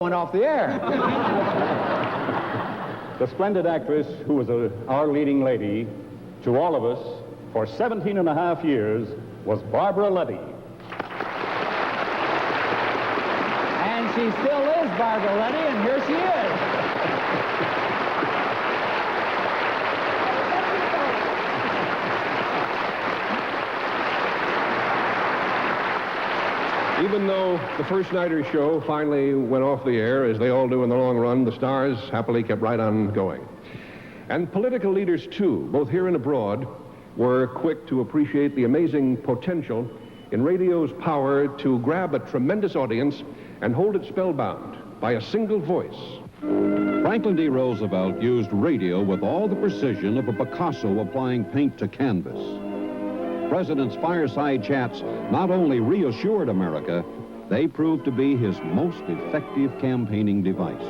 went off the air. The splendid actress who was our leading lady to all of us for 17 and a half years was Barbara Letty. And she still is Barbara Letty, and here she is. Even though the first nighter show finally went off the air, as they all do in the long run, the stars happily kept right on going. And political leaders, too, both here and abroad, were quick to appreciate the amazing potential in radio's power to grab a tremendous audience and hold it spellbound by a single voice. Franklin D. Roosevelt used radio with all the precision of a Picasso applying paint to canvas. President's fireside chats not only reassured America, they proved to be his most effective campaigning device.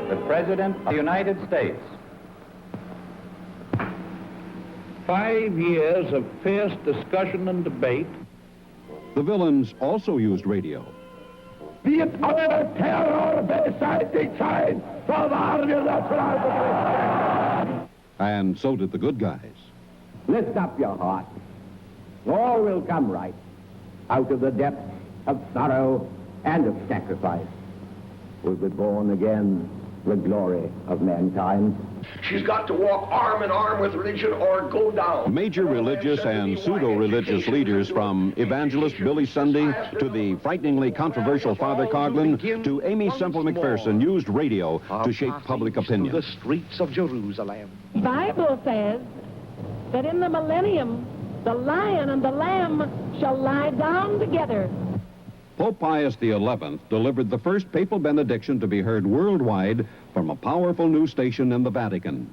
The President of the United States. 5 years of fierce discussion and debate. The villains also used radio. Be it our terror, beside the side, And so did the good guys. Lift up your heart. All will come right out of the depths of sorrow and of sacrifice. Will be born again the glory of mankind. She's got to walk arm in arm with religion or go down. Major religious and pseudo-religious leaders, from evangelist Billy Sunday to the frighteningly controversial Father Coughlin to Amy Semple McPherson, used radio to shape public opinion. The streets of Jerusalem. The Bible says that in the millennium, the lion and the lamb shall lie down together. Pope Pius XI delivered the first papal benediction to be heard worldwide from a powerful news station in the Vatican.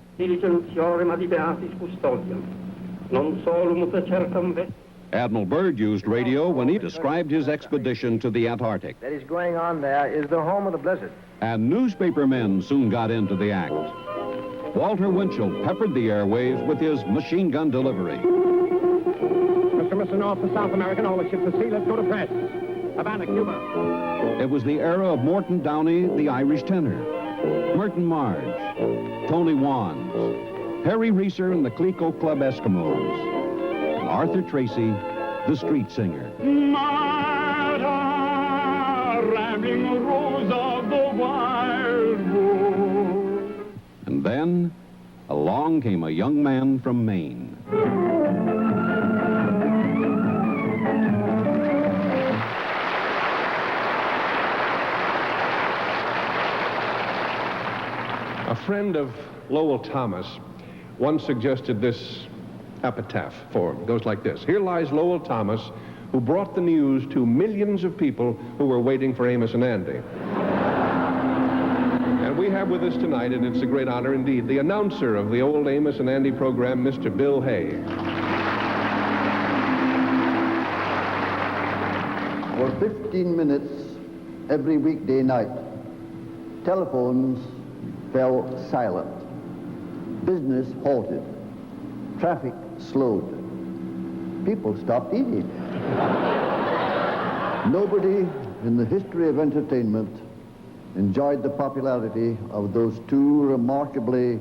Admiral Byrd used radio when he described his expedition to the Antarctic. That is going on there is the home of the blizzard. And newspapermen soon got into the act. Walter Winchell peppered the airwaves with his machine gun delivery. Mr. North to South American, all the ships at sea, let's go to press. Havana, Cuba. It was the era of Morton Downey, the Irish tenor, Merton Marge, Tony Wands, Harry Reeser and the Clico Club Eskimos, and Arthur Tracy, the street singer. Rambling rose of the wildwood. And then, along came a young man from Maine. A friend of Lowell Thomas once suggested this epitaph for him. It goes like this. Here lies Lowell Thomas, who brought the news to millions of people who were waiting for Amos and Andy. And we have with us tonight, and it's a great honor indeed, the announcer of the old Amos and Andy program, Mr. Bill Hay. For 15 minutes every weekday night, telephones fell silent. Business halted. Traffic slowed. People stopped eating. Nobody in the history of entertainment enjoyed the popularity of those two remarkably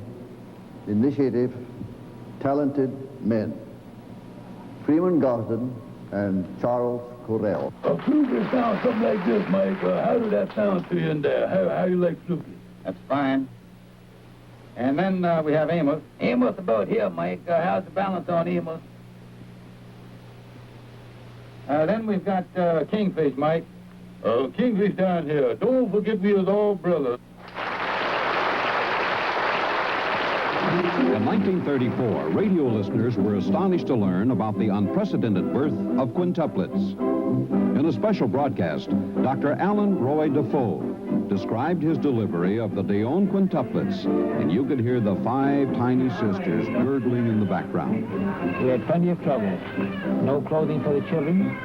initiative, talented men, Freeman Gosden and Charles Correll. Fluky sounds something like this, Mike. How did that sound to you in there? How you like Fluky? That's fine. And then we have Amos. Amos about here, Mike. How's the balance on Amos? Then we've got Kingfish, Mike. Kingfish down here. Don't forget we was all brothers. In 1934, radio listeners were astonished to learn about the unprecedented birth of quintuplets. In a special broadcast, Dr. Alan Roy Defoe described his delivery of the Deon quintuplets, and you could hear the 5 tiny sisters gurgling in the background. We had plenty of trouble. No clothing for the children.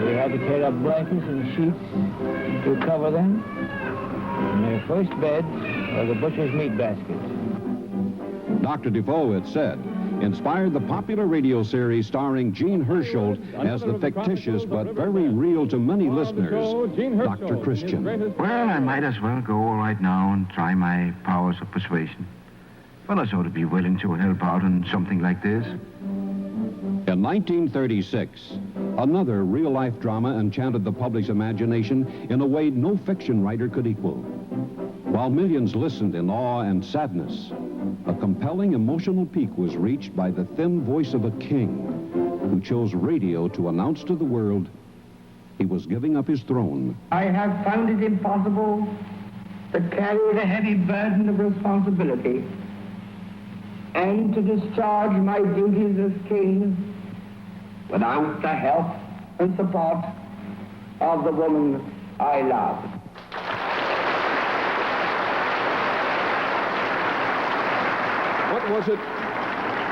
We had to carry up blankets and sheets to cover them. And their first beds were the butcher's meat baskets. Dr. Defoe had said inspired the popular radio series starring Gene Herschel as the fictitious but very real to many listeners, Dr. Christian. Well, I might as well go right now and try my powers of persuasion. Fellas ought to be willing to help out on something like this. In 1936, another real-life drama enchanted the public's imagination in a way no fiction writer could equal. While millions listened in awe and sadness, a compelling emotional peak was reached by the thin voice of a king who chose radio to announce to the world he was giving up his throne. I have found it impossible to carry the heavy burden of responsibility and to discharge my duties as king without the help and support of the woman I love. What was it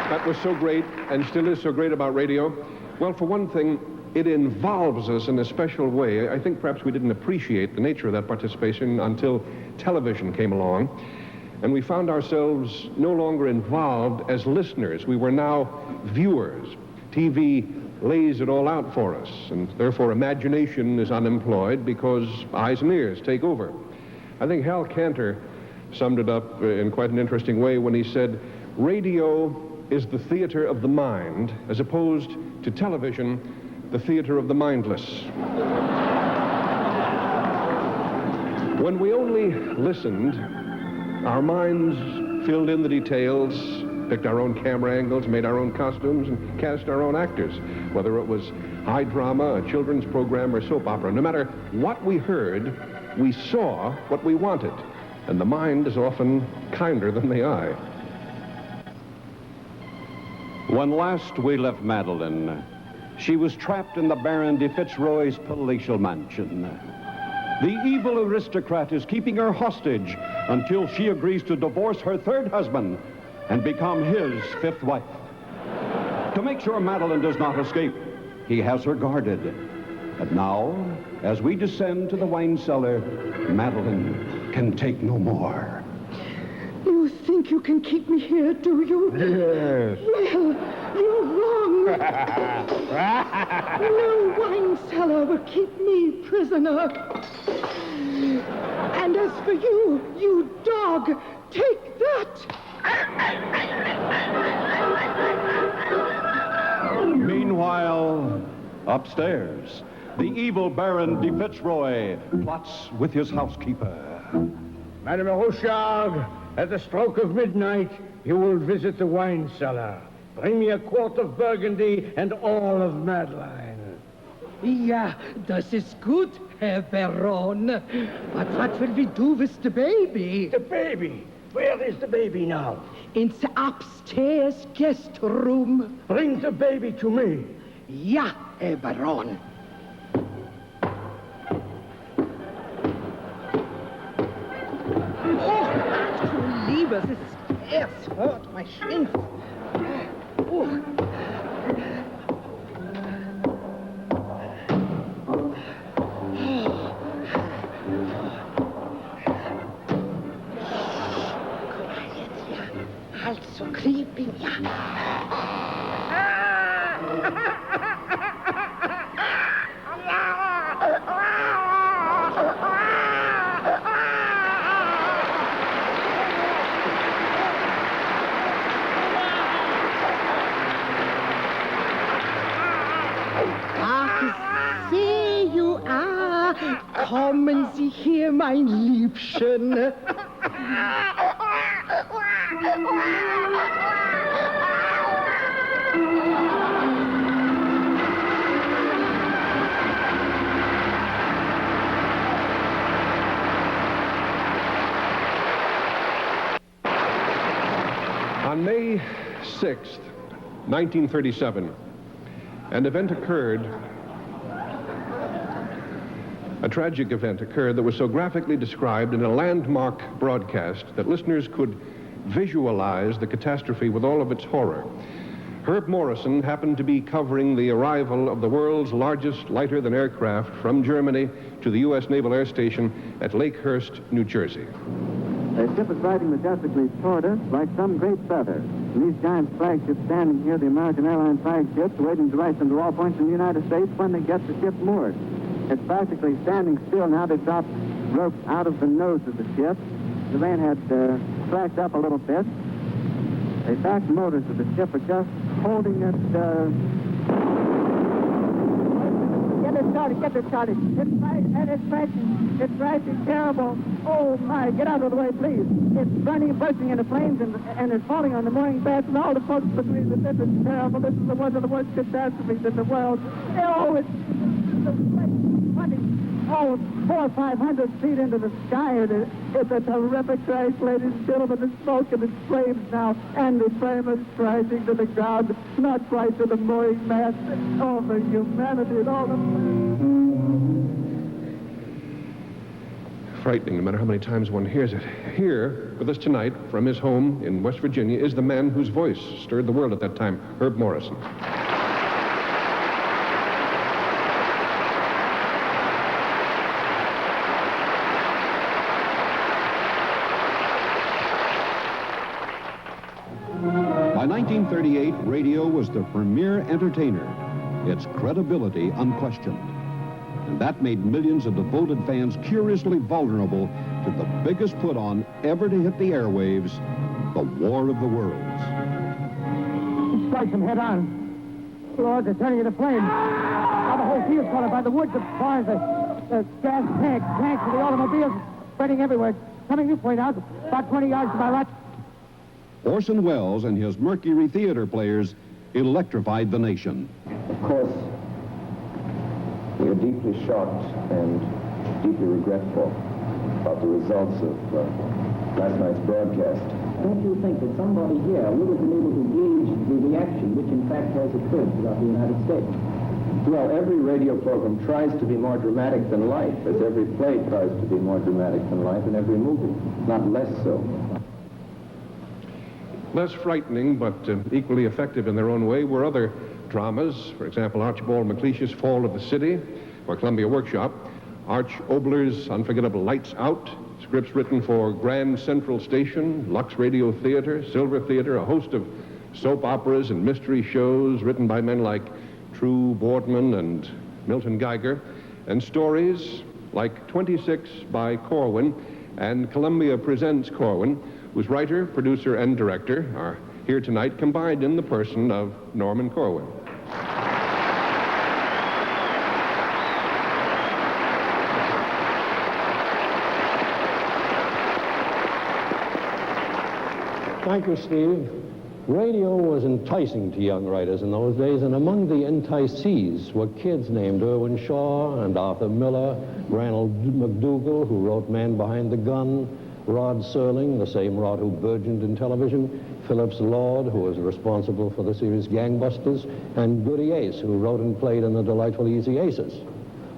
that was so great and still is so great about radio? Well, for one thing, it involves us in a special way. I think perhaps we didn't appreciate the nature of that participation until television came along, and we found ourselves no longer involved as listeners. We were now viewers. TV lays it all out for us, and therefore imagination is unemployed because eyes and ears take over. I think Hal Cantor summed it up in quite an interesting way when he said, radio is the theater of the mind, as opposed to television, the theater of the mindless. When we only listened, our minds filled in the details, picked our own camera angles, made our own costumes, and cast our own actors, whether it was high drama, a children's program, or soap opera. No matter what we heard, we saw what we wanted, and the mind is often kinder than the eye. When last we left Madeline, she was trapped in the Baron de Fitzroy's palatial mansion. The evil aristocrat is keeping her hostage until she agrees to divorce her third husband and become his fifth wife. To make sure Madeline does not escape, he has her guarded. And now, as we descend to the wine cellar, Madeline can take no more. You think you can keep me here, do you? Yes. Well, you're wrong. No wine cellar will keep me prisoner. And as for you, you dog, take that. Meanwhile, upstairs, the evil Baron de Fitzroy plots with his housekeeper. Madame Rochard, at the stroke of midnight, you will visit the wine cellar. Bring me a quart of Burgundy and all of Madeline. Ja, das ist gut, Herr Baron. But what will we do with the baby? The baby? Where is the baby now? In the upstairs guest room. Bring the baby to me. Ja, Herr Baron. Oh, du Liebes, es hört mein Schwindt. Oh. Also creeping, ja. Ach, ich sehe you are. Kommen Sie hier, mein Liebchen. On May 6th, 1937, an event occurred, a tragic event occurred that was so graphically described in a landmark broadcast that listeners could visualize the catastrophe with all of its horror. Herb Morrison happened to be covering the arrival of the world's largest lighter-than-air craft from Germany to the U.S. Naval Air Station at Lakehurst, New Jersey. The ship is riding majestically toward us like some great feather. These giant flagships standing here, the American airline flagships, waiting to rise into all points in the United States when they get the ship moored. It's practically standing still now. They've dropped ropes out of the nose of the ship. The rain had cracked up a little bit. The back motors of the ship are just holding it. Get it started. It's crashing. It's crashing terrible. Oh, my. Get out of the way, please. It's burning, bursting into flames, and it's falling on the mooring mast and all the folks between the ship. It's terrible. This is one of the worst catastrophes in the world. Oh, it's 400 or 500 feet into the sky. It's a terrific crash, ladies and gentlemen. The smoke and the flames now, and the frame is crashing to the ground, not quite to the mooring mast. All the humanity and all the... Frightening, no matter how many times one hears it. Here, with us tonight, from his home in West Virginia, is the man whose voice stirred the world at that time, Herb Morrison. By 1938, radio was the premier entertainer, its credibility unquestioned. And that made millions of devoted fans curiously vulnerable to the biggest put-on ever to hit the airwaves, the War of the Worlds. Strikes him head on. Lord, they're turning into flames. Now the whole field's caught up by the woods, the barns, the gas tanks of the automobiles spreading everywhere. Coming this way now, about 20 yards to my right. Orson Welles and his Mercury Theater players electrified the nation. Of course, we are deeply shocked and deeply regretful about the results of last night's broadcast. Don't you think that somebody here would have been able to gauge the reaction which in fact has occurred throughout the United States? Well, every radio program tries to be more dramatic than life, as every play tries to be more dramatic than life, and every movie, not less so. Less frightening, but equally effective in their own way, were other dramas. For example, Archibald MacLeish's Fall of the City, or Columbia Workshop, Arch Obler's unforgettable Lights Out, scripts written for Grand Central Station, Lux Radio Theater, Silver Theater, a host of soap operas and mystery shows written by men like True Boardman and Milton Geiger, and stories like 26 by Corwin and Columbia Presents Corwin, whose writer, producer, and director are here tonight, combined in the person of Norman Corwin. Thank you, Steve. Radio was enticing to young writers in those days, and among the enticees were kids named Irwin Shaw and Arthur Miller, Ranald McDougall, who wrote Man Behind the Gun, Rod Serling, the same Rod who burgeoned in television, Phillips Lord, who was responsible for the series Gangbusters, and Goody Ace, who wrote and played in the delightful Easy Aces.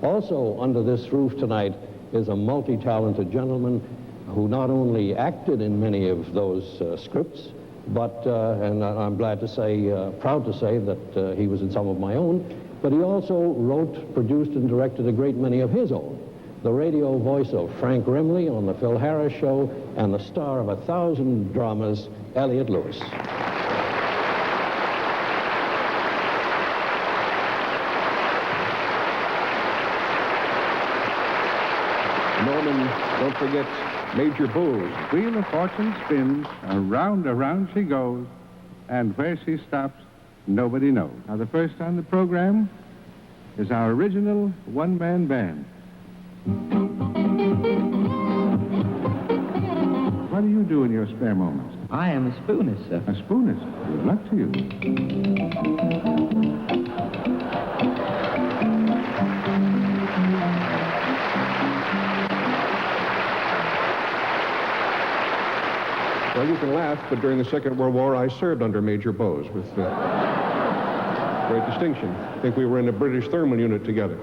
Also under this roof tonight is a multi-talented gentleman who not only acted in many of those scripts, but, and I'm glad to say, proud to say that he was in some of my own, but he also wrote, produced, and directed a great many of his own. The radio voice of Frank Rimley on the Phil Harris Show, and the star of 1,000 dramas, Elliott Lewis. Norman, don't forget Major Bowes. Wheel of Fortune spins, around she goes, and where she stops, nobody knows. Now, the first on the program is our original one-man band. What do you do in your spare moments? I am a spoonist, sir. A spoonist. Good luck to you. Well, you can laugh, but during the Second World War, I served under Major Bowes with great distinction. I think we were in a British thermal unit together.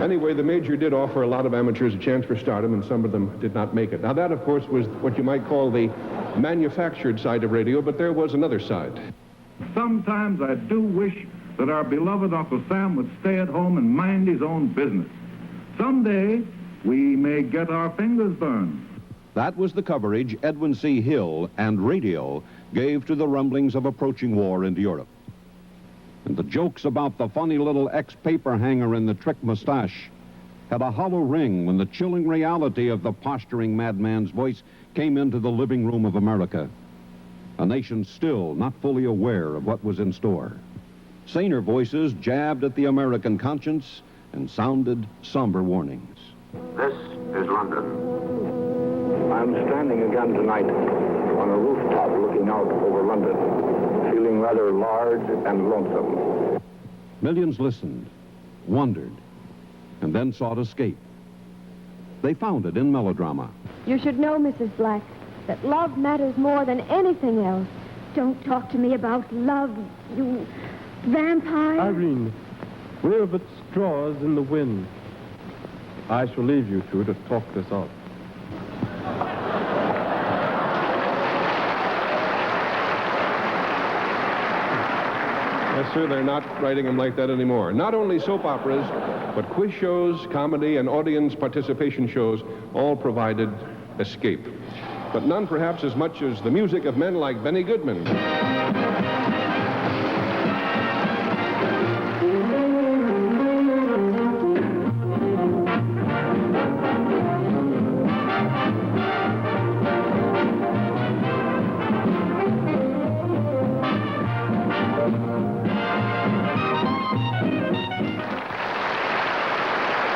Anyway, the Major did offer a lot of amateurs a chance for stardom, and some of them did not make it. Now, that, of course, was what you might call the manufactured side of radio, but there was another side. Sometimes I do wish that our beloved Uncle Sam would stay at home and mind his own business. Someday, we may get our fingers burned. That was the coverage Edwin C. Hill and radio gave to the rumblings of approaching war in Europe. And the jokes about the funny little ex-paper hanger and the trick mustache had a hollow ring when the chilling reality of the posturing madman's voice came into the living room of America. A nation still not fully aware of what was in store. Saner voices jabbed at the American conscience and sounded somber warnings. This is London. I'm standing again tonight on a rooftop looking out over London, feeling rather large and lonesome. Millions listened, wondered, and then sought escape. They found it in melodrama. You should know, Mrs. Black, that love matters more than anything else. Don't talk to me about love, you vampire. Irene, we're but straws in the wind. I shall leave you two to talk this out. Yes, sir, they're not writing them like that anymore. Not only soap operas, but quiz shows, comedy, and audience participation shows all provided escape. But none perhaps as much as the music of men like Benny Goodman.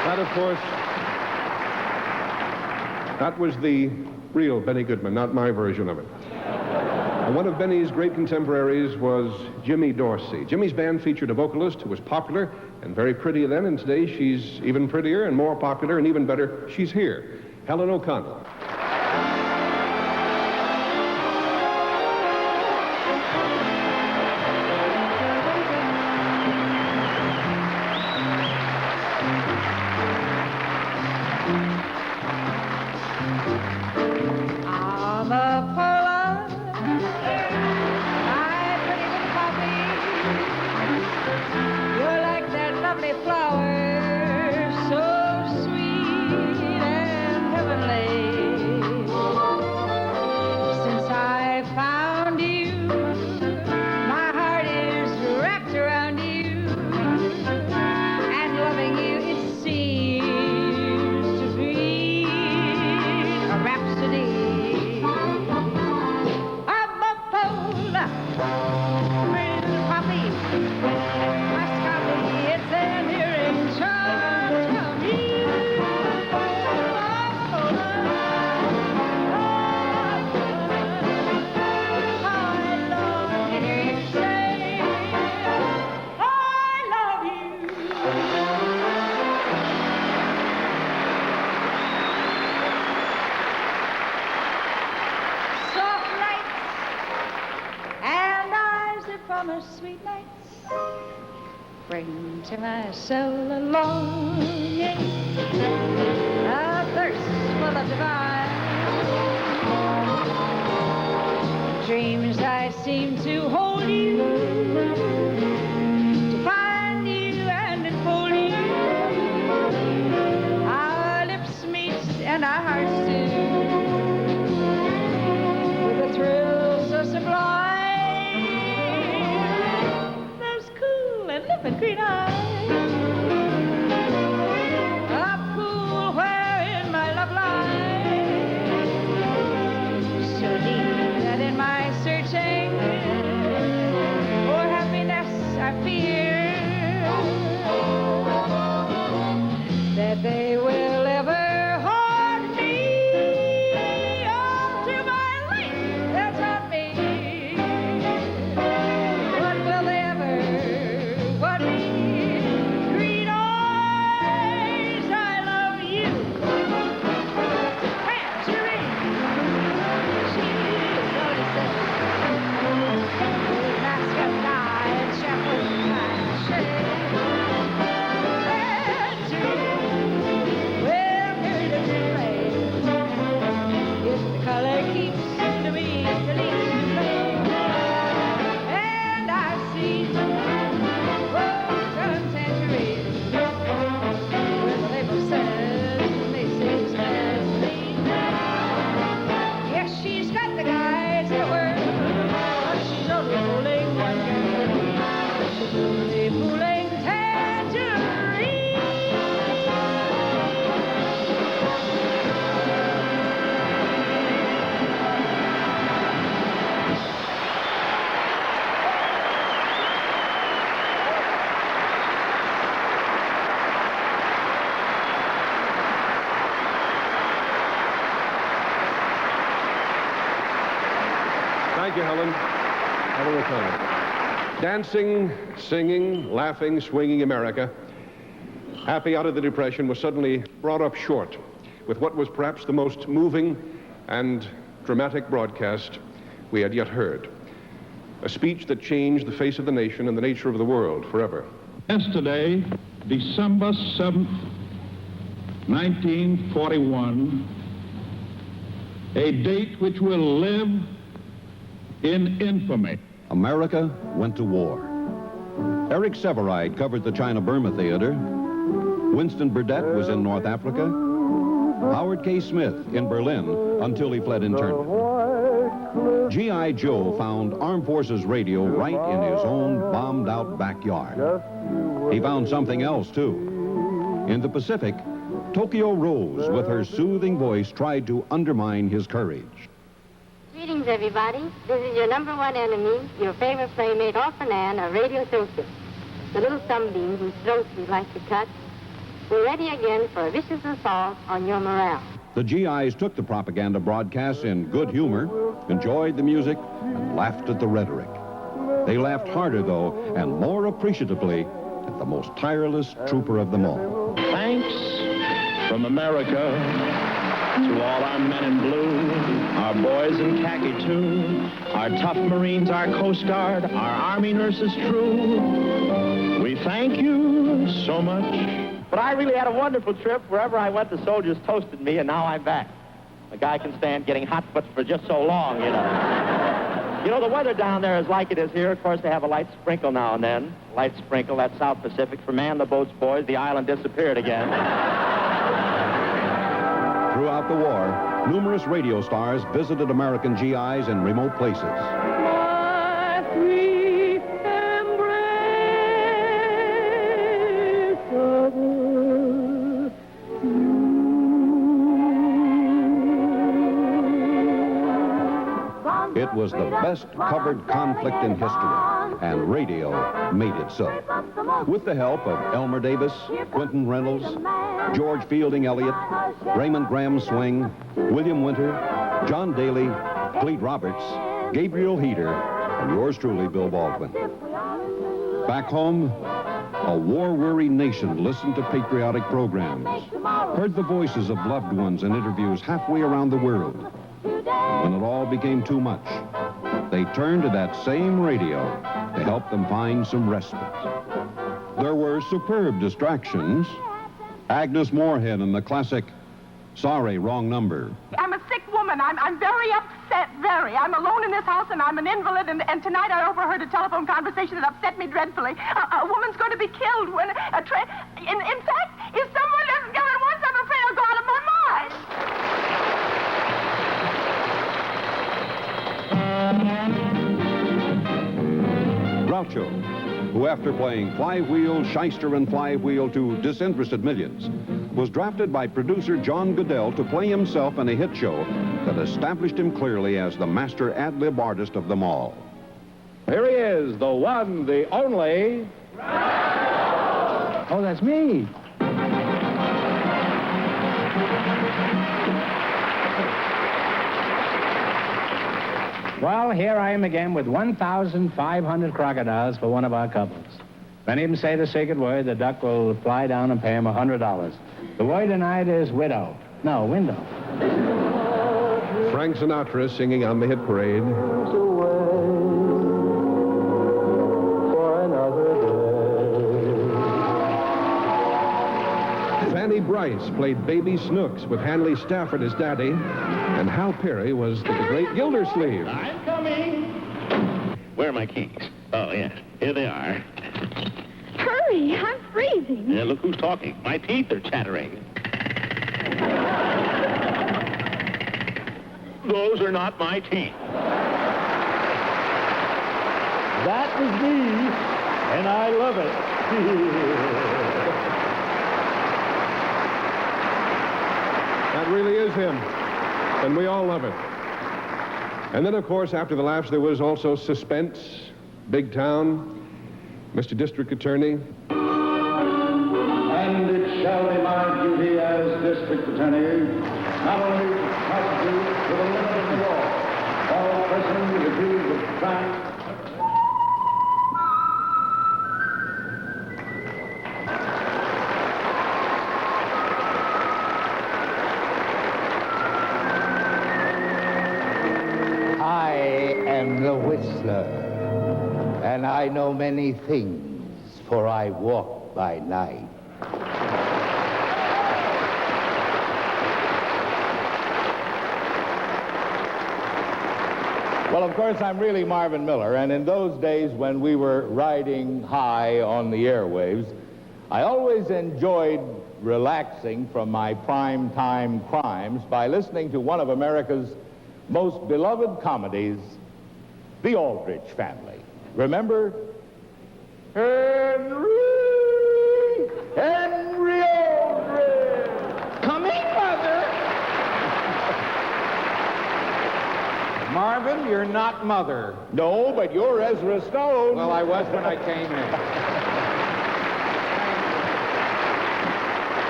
That, of course, that was the real Benny Goodman, not my version of it. One of Benny's great contemporaries was Jimmy Dorsey. Jimmy's band featured a vocalist who was popular and very pretty then, and today she's even prettier and more popular, and even better, she's here. Helen O'Connell. Sweet nights bring to my soul a longing, a thirst for the divine. Dreams I seem to hold you, to find you and enfold you. Our lips meet and our hearts do, with a thrill so sublime. And green eyes, a pool wherein my love lies, so deep that in my searching you, Helen. Having a time. Dancing, singing, laughing, swinging America, happy out of the Depression, was suddenly brought up short with what was perhaps the most moving and dramatic broadcast we had yet heard. A speech that changed the face of the nation and the nature of the world forever. Yesterday, December 7th, 1941, a date which will live in infamy. America went to war. Eric Sevareid covered the China-Burma theater. Winston Burdett was in North Africa. Howard K. Smith in Berlin until he fled internment. G.I. Joe found Armed Forces Radio right in his own bombed-out backyard. He found something else, too. In the Pacific, Tokyo Rose, with her soothing voice, tried to undermine his courage. Greetings, everybody. This is your number one enemy, your favorite playmate, Orphan Ann, a radio socialist. The little sunbeam whose throats we like to cut. We're ready again for a vicious assault on your morale. The GIs took the propaganda broadcasts in good humor, enjoyed the music, and laughed at the rhetoric. They laughed harder, though, and more appreciatively at the most tireless trooper of them all. Thanks from America to all our men in blue, our boys in khaki too, our tough Marines, our Coast Guard, our Army nurses true. We thank you so much. But I really had a wonderful trip. Wherever I went, the soldiers toasted me, and now I'm back. A guy can stand getting hot butts for just so long, you know. You know, the weather down there is like it is here. Of course, they have a light sprinkle now and then. Light sprinkle, that's South Pacific. For man the boats, boys, the island disappeared again. Throughout the war, numerous radio stars visited American GIs in remote places. It was the best covered conflict in history, and radio made it so. With the help of Elmer Davis, Quentin Reynolds, George Fielding Elliott, Raymond Graham Swing, William Winter, John Daly, Clete Roberts, Gabriel Heater, and yours truly, Bill Baldwin. Back home, a war-weary nation listened to patriotic programs, heard the voices of loved ones in interviews halfway around the world. When it all became too much, they turned to that same radio to help them find some respite. There were superb distractions. Agnes Moorehead in the classic Sorry, Wrong Number. I'm a sick woman. I'm very upset, very. I'm alone in this house, and I'm an invalid, and tonight I overheard a telephone conversation that upset me dreadfully. A woman's going to be killed when a train... In fact, if someone doesn't go at once, I'm afraid I'll go out of my mind. Groucho, who after playing Flywheel, Shyster, and Flywheel to disinterested millions, was drafted by producer John Goodell to play himself in a hit show that established him clearly as the master ad-lib artist of them all. Here he is, the one, the only... Oh, that's me. Well, here I am again with 1,500 crocodiles for one of our couples. If any of them say the sacred word, the duck will fly down and pay him $100. The word tonight is widow. No, window. Frank Sinatra singing on the hit parade. Fanny Bryce played Baby Snooks with Hanley Stafford as Daddy, and Hal Perry was the great Gildersleeve. I'm coming. Where are my keys? Oh, yeah. Here they are. Hurry, I'm freezing. Yeah, look who's talking. My teeth are chattering. Those are not my teeth. That was me, and I love it. That really is him, and we all love it. And then, of course, after the laughs, there was also suspense, big town, Mr. District Attorney. And it shall be my duty as District Attorney not only to prosecute to the limit of the law all 1,000 degrees of France. I am the Whistler, and I know many things, for I walk by night. Well, of course, I'm really Marvin Miller, and in those days when we were riding high on the airwaves, I always enjoyed relaxing from my prime-time crimes by listening to one of America's most beloved comedies, The Aldrich Family. Remember? Henry Aldrich! Coming, Mother! Marvin, you're not Mother. No, but you're Ezra Stone. Well, I was when I came in.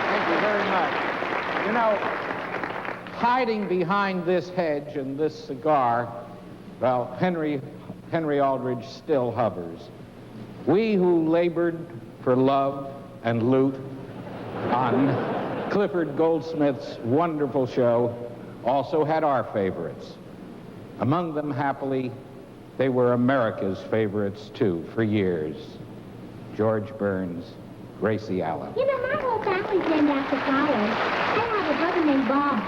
Thank you very much. You know, hiding behind this hedge and this cigar, well, Henry Aldrich still hovers. We who labored for love and loot on Clifford Goldsmith's wonderful show also had our favorites. Among them, happily, they were America's favorites, too, for years. George Burns, Gracie Allen. You know, my whole family's named after flowers. I have a brother named Bob.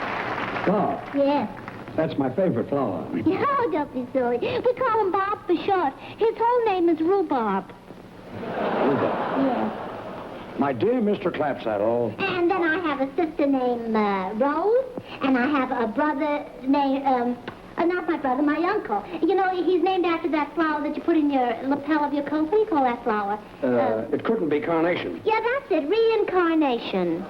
Bob? Yes. That's my favorite flower. Oh, don't be silly. We call him Bob for short. His whole name is Rhubarb. Rhubarb? Yes. My dear Mr. Clapsaddle. And then I have a sister named Rose, and I have a brother named, not my brother, my uncle. You know, he's named after that flower that you put in your lapel of your coat. What do you call that flower? It couldn't be carnation. Yeah, that's it. Reincarnation.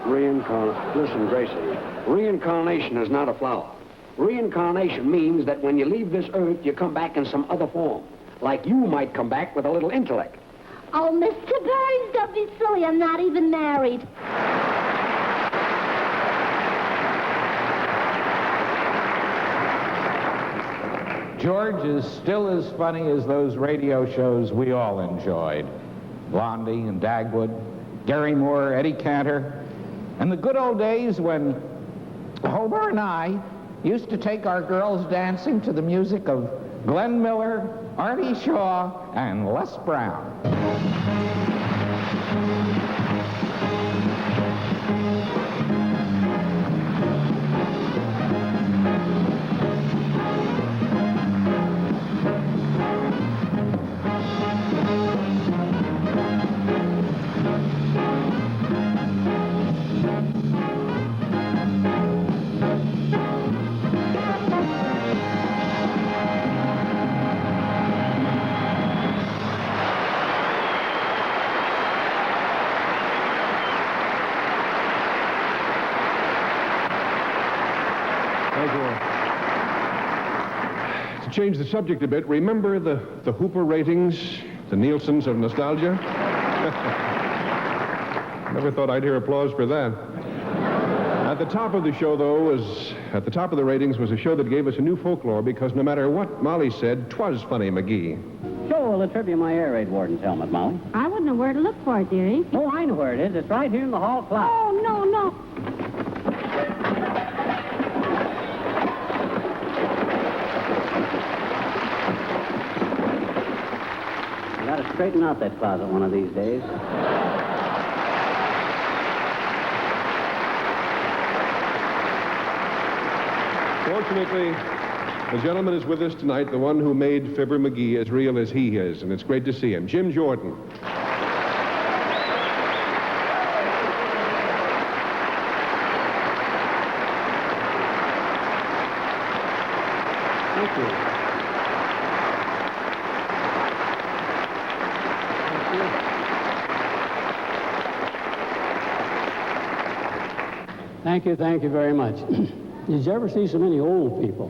Listen, Gracie. Reincarnation is not a flower. Reincarnation means that when you leave this earth, you come back in some other form. Like you might come back with a little intellect. Oh, Mr. Burns, don't be silly. I'm not even married. George is still as funny as those radio shows we all enjoyed. Blondie and Dagwood, Gary Moore, Eddie Cantor, and the good old days when Homer and I used to take our girls dancing to the music of Glenn Miller, Artie Shaw, and Les Brown. To change the subject a bit, remember the Hooper ratings, the Nielsen's of nostalgia? Never thought I'd hear applause for that. At the top of the show, though, at the top of the ratings was a show that gave us a new folklore because no matter what Molly said, 'twas Funny McGee. Sure, will attribute my air raid warden's helmet, Molly. I wouldn't know where to look for it, dearie. Oh, I know where it is. It's right here in the hall clock. Oh, no, no. I gotta straighten out that closet one of these days. Fortunately, the gentleman is with us tonight, the one who made Fibber McGee as real as he is, and it's great to see him. Jim Jordan. Thank you. Thank you very much. Did you ever see so many old people?